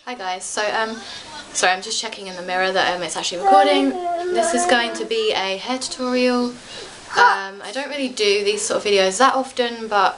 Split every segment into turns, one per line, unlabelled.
Hi guys, sorry, I'm just checking in the mirror that it's actually recording. This is going to be a hair tutorial. I don't really do these sort of videos that often, but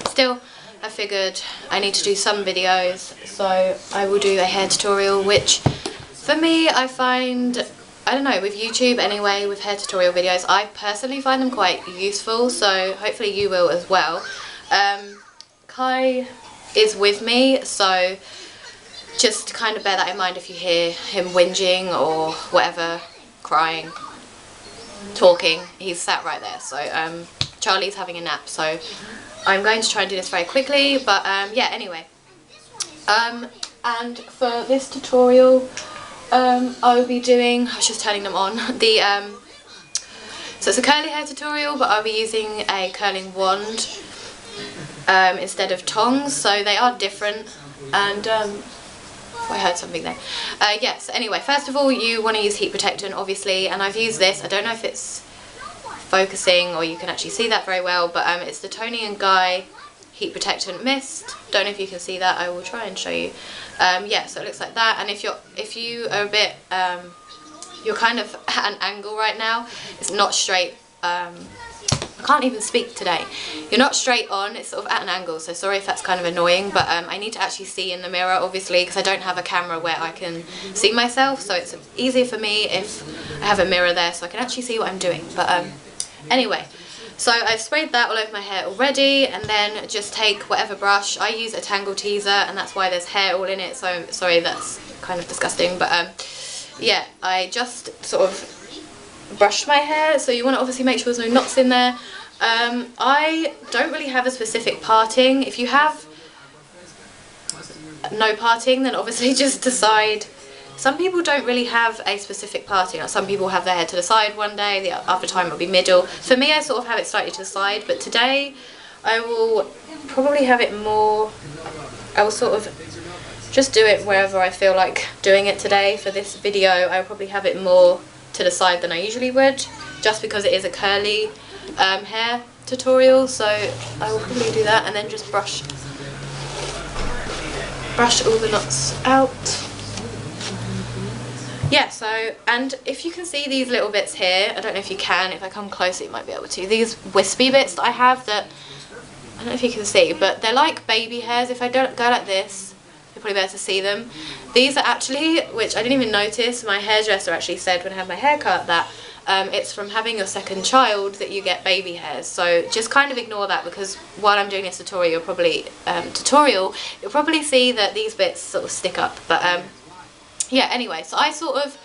still I figured I need to do some videos, so I will do a hair tutorial, which for me I find, I don't know, with YouTube anyway, with hair tutorial videos, I personally find them quite useful, so hopefully you will as well. Kai is with me, so just kind of bear that in mind if you hear him whinging or whatever, crying, talking. He's sat right there, so Charlie's having a nap, so I'm going to try and do this very quickly, but yeah, anyway. And for this tutorial I will be doing, I was just turning them on, so it's a curly hair tutorial, but I'll be using a curling wand instead of tongs, so they are different. And I heard something there. Yes, anyway, first of all you want to use heat protectant, obviously, and I've used this. I don't know if it's focusing or you can actually see that very well, but it's the Toni & Guy heat protectant mist. Don't know if you can see that. I will try and show you. Yeah, so it looks like that. And if you are a bit you're kind of at an angle right now, it's not straight. I can't even speak today. You're not straight on, it's sort of at an angle, so sorry if that's kind of annoying, but I need to actually see in the mirror, obviously, because I don't have a camera where I can see myself, so it's easier for me if I have a mirror there so I can actually see what I'm doing. But anyway, so I've sprayed that all over my hair already, and then just take whatever brush. I use a tangle teaser, and that's why there's hair all in it, so sorry, that's kind of disgusting, but yeah, I just sort of brushed my hair, so you want to obviously make sure there's no knots in there. I don't really have a specific parting. If you have no parting, then obviously just decide. Some people don't really have a specific parting. Like, some people have their hair to the side one day, the other time it'll be middle. For me, I sort of have it slightly to the side, but today I will probably have it more, I will sort of just do it wherever I feel like doing it today. For this video, I will probably have it more to the side than I usually would, just because it is a curly hair tutorial, so I will probably do that, and then just brush all the knots out. Yeah, so, and if you can see these little bits here, I don't know if you can, if I come closer you might be able to, these wispy bits that I have that, I don't know if you can see, but they're like baby hairs. If I don't go like this, you'll probably be able to see them. These are actually, which I didn't even notice, my hairdresser actually said when I had my hair cut that it's from having your second child that you get baby hairs. So just kind of ignore that, because while I'm doing this tutorial you'll probably see that these bits sort of stick up. But yeah, anyway, so I sort of,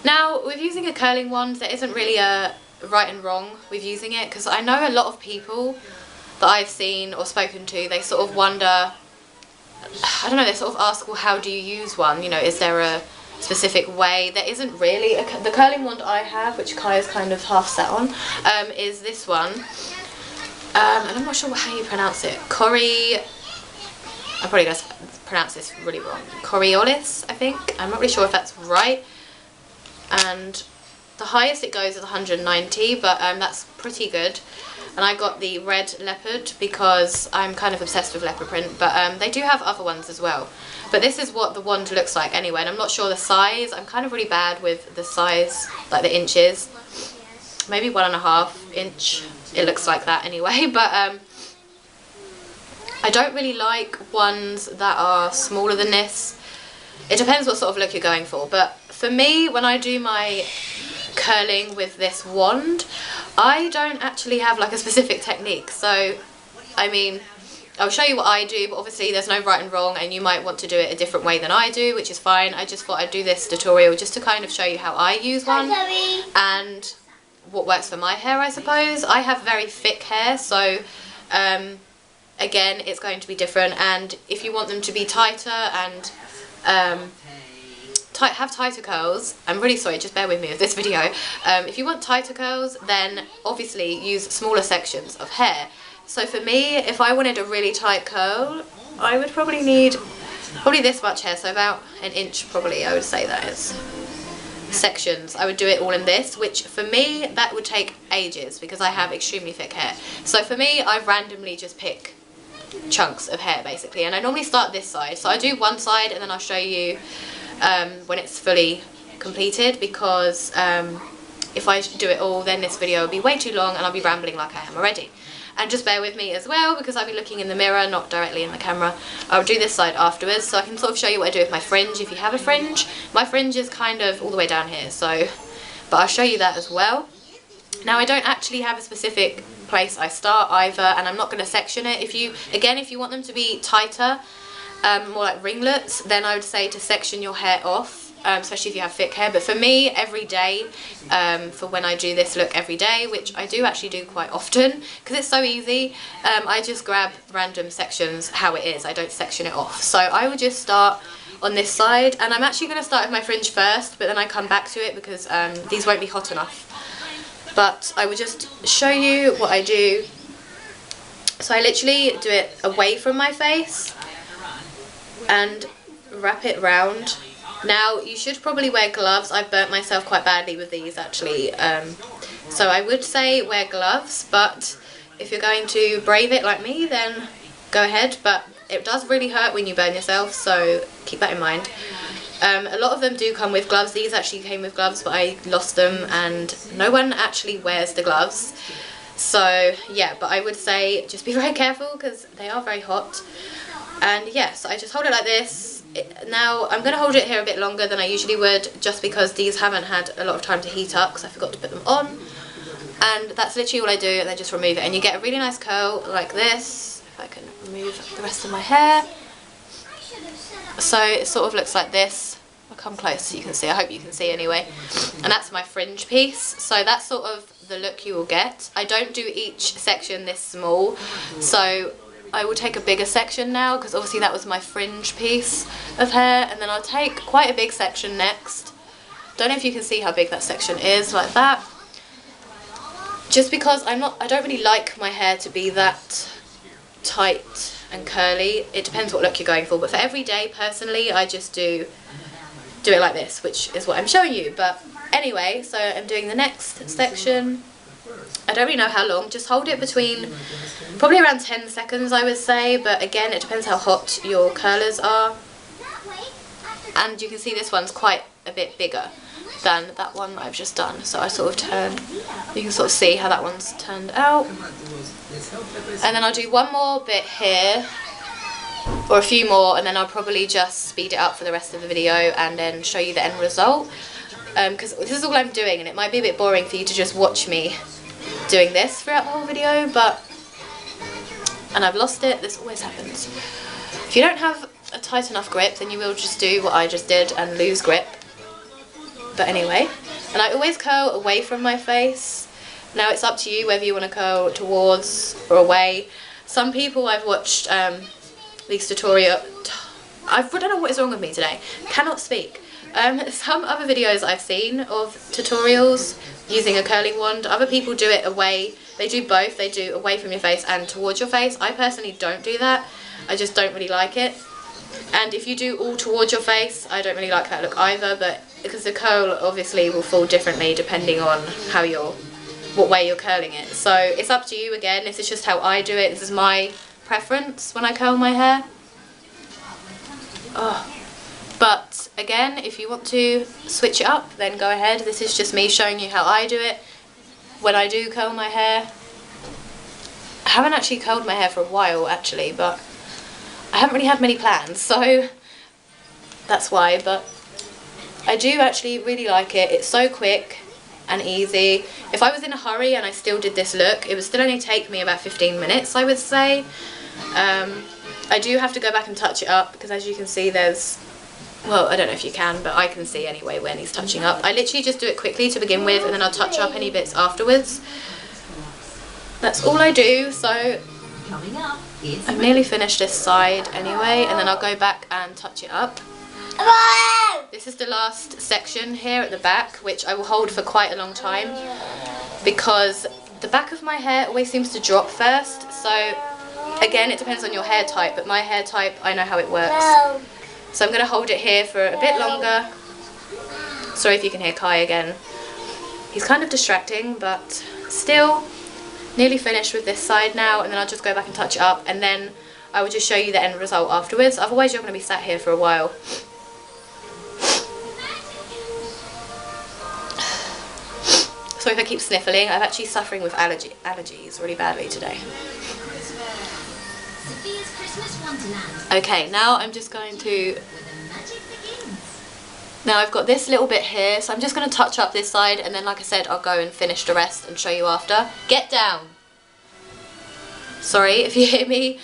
now with using a curling wand there isn't really a right and wrong with using it, because I know a lot of people that I've seen or spoken to, they sort of wonder, I don't know, they sort of ask, well, how do you use one? You know, is there a specific way? There isn't really. The curling wand I have, which Kai is kind of half sat on, is this one. And I'm not sure how you pronounce it. I'm probably going to pronounce this really wrong. Coriolis, I think. I'm not really sure if that's right. And the highest it goes is 190, but that's pretty good. And I got the red leopard because I'm kind of obsessed with leopard print, but they do have other ones as well. But this is what the wand looks like anyway, and I'm not sure the size. I'm kind of really bad with the size, like the inches. Maybe 1.5 inch, it looks like that anyway, but I don't really like ones that are smaller than this. It depends what sort of look you're going for, but for me, when I do my curling with this wand, I don't actually have like a specific technique. So I mean, I'll show you what I do, but obviously there's no right and wrong, and you might want to do it a different way than I do, which is fine. I just thought I'd do this tutorial just to kind of show you how I use one and what works for my hair, I suppose. I have very thick hair, so again, it's going to be different, and if you want them to be tighter and have tighter curls, I'm really sorry, just bear with me with this video. If you want tighter curls, then obviously use smaller sections of hair. So for me, if I wanted a really tight curl, I would probably need this much hair, so about 1 inch probably, I would say that is. Sections, I would do it all in this, which for me, that would take ages because I have extremely thick hair. So for me, I randomly just pick chunks of hair basically. And I normally start this side, so I do one side and then I'll show you when it's fully completed, because if I do it all then this video will be way too long and I'll be rambling like I am already. And just bear with me as well, because I'll be looking in the mirror, not directly in the camera. I'll do this side afterwards, so I can sort of show you what I do with my fringe if you have a fringe. My fringe is kind of all the way down here, so, but I'll show you that as well. Now I don't actually have a specific place I start either, and I'm not going to section it. If you want them to be tighter, more like ringlets, then I would say to section your hair off. Especially if you have thick hair, but for me every day, for when I do this look every day, which I do actually do quite often because it's so easy, I just grab random sections how it is. I don't section it off. So I will just start on this side, and I'm actually going to start with my fringe first, but then I come back to it because these won't be hot enough. But I will just show you what I do. So I literally do it away from my face and wrap it round. Now you should probably wear gloves. I've burnt myself quite badly with these actually, so I would say wear gloves, but if you're going to brave it like me then go ahead, but it does really hurt when you burn yourself, so keep that in mind. A lot of them do come with gloves. These actually came with gloves, but I lost them and no one actually wears the gloves. So yeah, but I would say just be very careful because they are very hot. And yes, I just hold it like this. Now I'm going to hold it here a bit longer than I usually would, just because these haven't had a lot of time to heat up because I forgot to put them on. And that's literally all I do, and then just remove it, and you get a really nice curl like this. If I can remove the rest of my hair. So it sort of looks like this. I'll come close so you can see. I hope you can see anyway. And that's my fringe piece. So that's sort of the look you will get. I don't do each section this small, so I will take a bigger section now, because obviously that was my fringe piece of hair, and then I'll take quite a big section next. Don't know if you can see how big that section is, like that. Just because I don't really like my hair to be that tight and curly. It depends what look you're going for, but for every day personally I just do it like this, which is what I'm showing you. But anyway, so I'm doing the next section. I don't really know how long, just hold it between probably around 10 seconds I would say, but again it depends how hot your curlers are. And you can see this one's quite a bit bigger than that one that I've just done, so I sort of turn, you can sort of see how that one's turned out. And then I'll do one more bit here, or a few more, and then I'll probably just speed it up for the rest of the video and then show you the end result, because this is all I'm doing and it might be a bit boring for you to just watch me doing this throughout the whole video, and I've lost it. This always happens. If you don't have a tight enough grip, then you will just do what I just did and lose grip. But anyway, and I always curl away from my face. Now it's up to you whether you want to curl towards or away. Some people I've watched these tutorials, I don't know what is wrong with me today, cannot speak. Some other videos I've seen of tutorials using a curling wand, other people do it away. They do both, they do away from your face and towards your face. I personally don't do that, I just don't really like it. And if you do all towards your face, I don't really like that look either, but because the curl obviously will fall differently depending on how what way you're curling it. So it's up to you again, this is just how I do it, this is my preference when I curl my hair. But again, if you want to switch it up, then go ahead. This is just me showing you how I do it when I do curl my hair. I haven't actually curled my hair for a while actually, but I haven't really had many plans, so that's why. But I do actually really like it. It's so quick and easy. If I was in a hurry and I still did this look, it would still only take me about 15 minutes, I would say. I do have to go back and touch it up because, as you can see, there's, well, I don't know if you can, but I can see anyway when he's touching up. I literally just do it quickly to begin with, and then I'll touch up any bits afterwards. That's all I do. So I've nearly finished this side anyway, and then I'll go back and touch it up. This is the last section here at the back, which I will hold for quite a long time because the back of my hair always seems to drop first. So again, it depends on your hair type, but my hair type, I know how it works. So I'm going to hold it here for a bit longer. Sorry if you can hear Kai again. He's kind of distracting, but still nearly finished with this side now, and then I'll just go back and touch it up, and then I will just show you the end result afterwards, otherwise you're going to be sat here for a while. Sorry if I keep sniffling, I'm actually suffering with allergies really badly today. Okay, now I'm just going to... Now I've got this little bit here, so I'm just going to touch up this side, and then like I said, I'll go and finish the rest and show you after. Get down! Sorry if you hear me.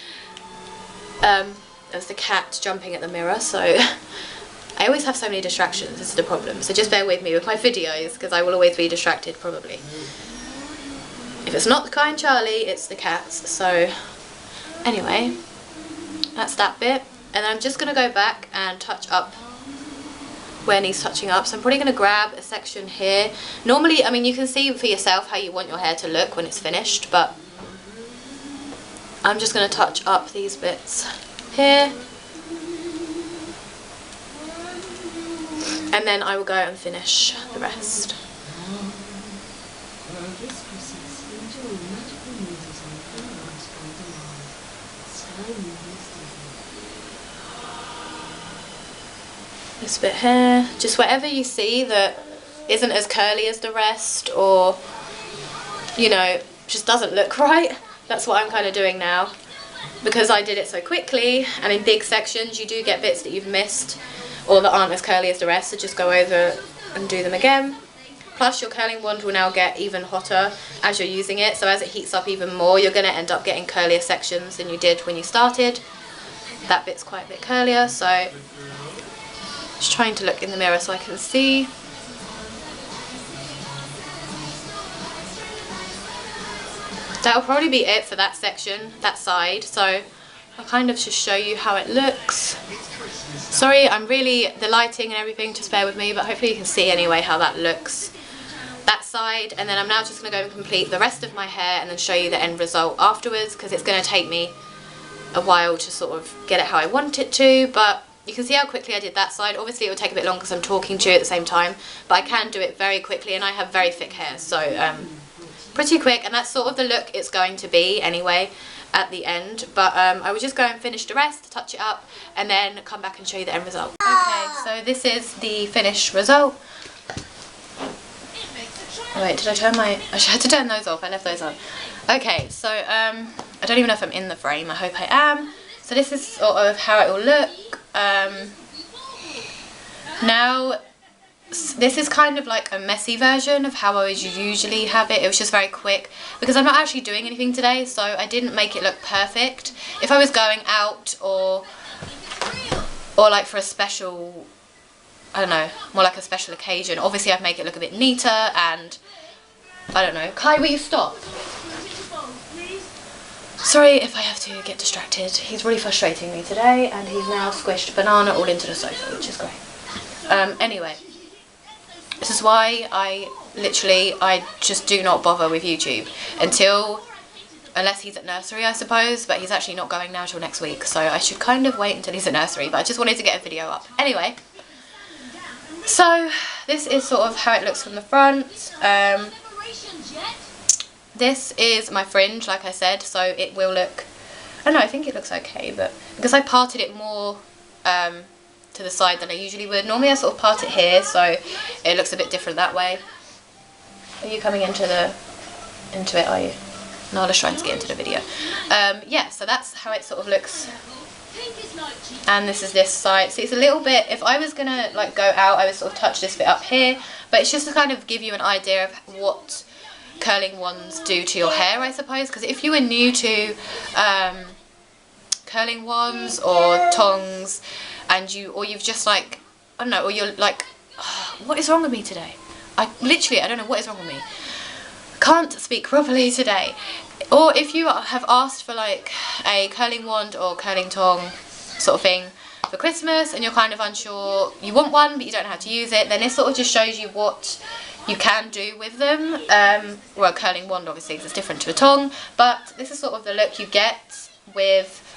There's the cat jumping at the mirror, so I always have so many distractions, this is the problem. So just bear with me with my videos, because I will always be distracted probably. If it's not the kind Charlie, it's the cats. So anyway, that's that bit. And I'm just going to go back and touch up where needs touching up. So I'm probably going to grab a section here. Normally, I mean, you can see for yourself how you want your hair to look when it's finished, but I'm just going to touch up these bits here. And then I will go and finish the rest. This bit here, just whatever you see that isn't as curly as the rest, or, you know, just doesn't look right. That's what I'm kind of doing now, because I did it so quickly, and in big sections you do get bits that you've missed or that aren't as curly as the rest, so just go over and do them again. Plus your curling wand will now get even hotter as you're using it, so as it heats up even more you're going to end up getting curlier sections than you did when you started. That bit's quite a bit curlier, so just trying to look in the mirror so I can see. That'll probably be it for that section, that side, so I'll kind of just show you how it looks. Sorry, the lighting and everything, just bear with me, but hopefully you can see anyway how that looks. That side, and then I'm now just going to go and complete the rest of my hair and then show you the end result afterwards, because it's going to take me a while to sort of get it how I want it to, but you can see how quickly I did that side. Obviously it will take a bit longer because I'm talking to you at the same time, but I can do it very quickly, and I have very thick hair, so pretty quick, and that's sort of the look it's going to be anyway at the end. But I will just go and finish the rest, touch it up, and then come back and show you the end result. Okay, so this is the finished result. Oh, wait, did I turn my... I had to turn those off, I left those on. Okay, so I don't even know if I'm in the frame, I hope I am. So this is sort of how it will look. Now, this is kind of like a messy version of how I would usually have it. It was just very quick because I'm not actually doing anything today, so I didn't make it look perfect. If I was going out or like for a special, I don't know, more like a special occasion, obviously I'd make it look a bit neater, and I don't know. Kai, will you stop? Sorry if I have to get distracted. He's really frustrating me today, and he's now squished a banana all into the sofa, which is great. Anyway, this is why I just do not bother with YouTube unless he's at nursery, I suppose, but he's actually not going now till next week, so I should kind of wait until he's at nursery, but I just wanted to get a video up. Anyway, so this is sort of how it looks from the front. This is my fringe, like I said, so it will look, I don't know, I think it looks okay, but because I parted it more to the side than I usually would. Normally I sort of part it here, so it looks a bit different that way. Are you coming into it, are you? Nala's trying to get into the video. Yeah, so that's how it sort of looks. And this is this side. See, it's a little bit, if I was gonna like go out, I would sort of touch this bit up here, but it's just to kind of give you an idea of what curling wands do to your hair, I suppose, because if you were new to curling wands or tongs, and you've just like, I don't know, or you're like, oh, what is wrong with me today? I don't know what is wrong with me. Can't speak properly today. Or if you have asked for like a curling wand or curling tong sort of thing for Christmas, and you're kind of unsure, you want one but you don't know how to use it, then this sort of just shows you what you can do with them. Well, a curling wand obviously is different to a tong, but this is sort of the look you get with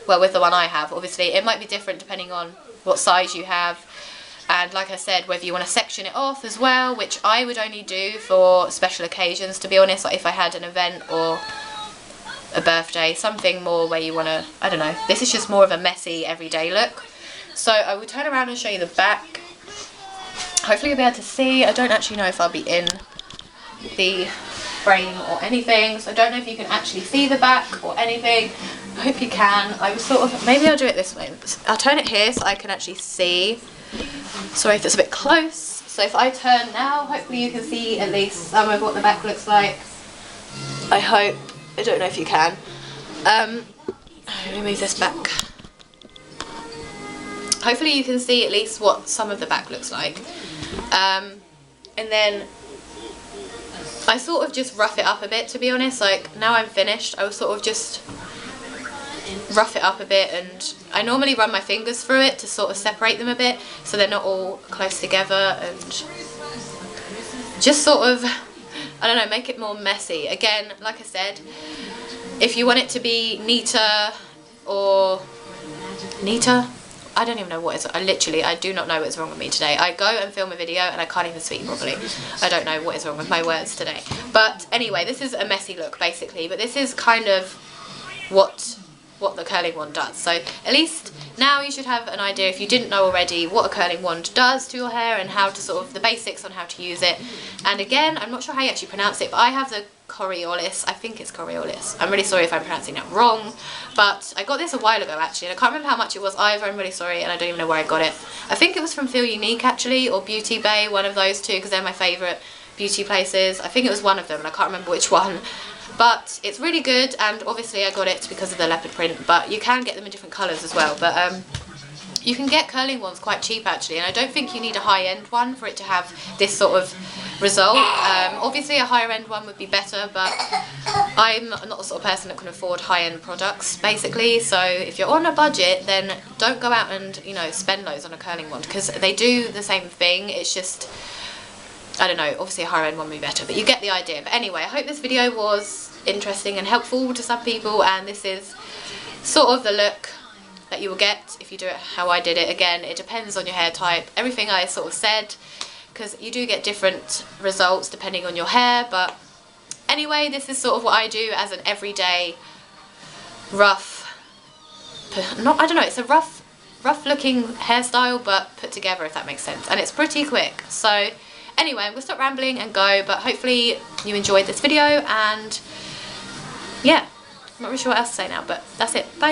the one I have. Obviously it might be different depending on what size you have, and like I said, whether you want to section it off as well, which I would only do for special occasions, to be honest, like if I had an event or a birthday, something more where you want to, I don't know, this is just more of a messy everyday look. So I will turn around and show you the back. Hopefully you'll be able to see. I don't actually know if I'll be in the frame or anything, so I don't know if you can actually see the back or anything. I hope you can. I was sort of, maybe I'll do it this way. I'll turn it here so I can actually see. Sorry if it's a bit close. So if I turn now, hopefully you can see at least some of what the back looks like. I hope. I don't know if you can. Let me move this back. Hopefully you can see at least what some of the back looks like. And then I sort of just rough it up a bit, to be honest. Like, now I'm finished, I will sort of just rough it up a bit, and I normally run my fingers through it to sort of separate them a bit so they're not all close together, and just sort of, I don't know, make it more messy. Again, like I said, if you want it to be neater or neater, I don't even know what is. I do not know what's wrong with me today. I go and film a video and I can't even speak properly. I don't know what is wrong with my words today. But anyway, this is a messy look basically, but this is kind of what the curling wand does. So at least now you should have an idea, if you didn't know already, what a curling wand does to your hair and how to sort of, the basics on how to use it. And again, I'm not sure how you actually pronounce it, but I have the Coriolis. I think it's Coriolis. I'm really sorry if I'm pronouncing that wrong, but I got this a while ago actually, and I can't remember how much it was either. I'm really sorry, and I don't even know where I got it. I think it was from Feel Unique actually, or Beauty Bay, one of those two, because they're my favourite beauty places. I think it was one of them, and I can't remember which one. But it's really good, and obviously I got it because of the leopard print, but you can get them in different colours as well. But you can get curling wands quite cheap actually, and I don't think you need a high-end one for it to have this sort of result. Obviously a higher end one would be better, but I'm not the sort of person that can afford high-end products basically. So if you're on a budget, then don't go out and, you know, spend loads on a curling wand, because they do the same thing. It's just, I don't know, obviously a higher end one would be better, but you get the idea. But anyway, I hope this video was interesting and helpful to some people, and this is sort of the look that you will get if you do it how I did it. Again, it depends on your hair type, everything I sort of said, because you do get different results depending on your hair. But anyway, this is sort of what I do as an everyday rough, I don't know, it's a rough looking hairstyle, but put together, if that makes sense, and it's pretty quick. So anyway, I'm going to stop rambling and go, but hopefully you enjoyed this video, and yeah, I'm not really sure what else to say now, but that's it. Bye.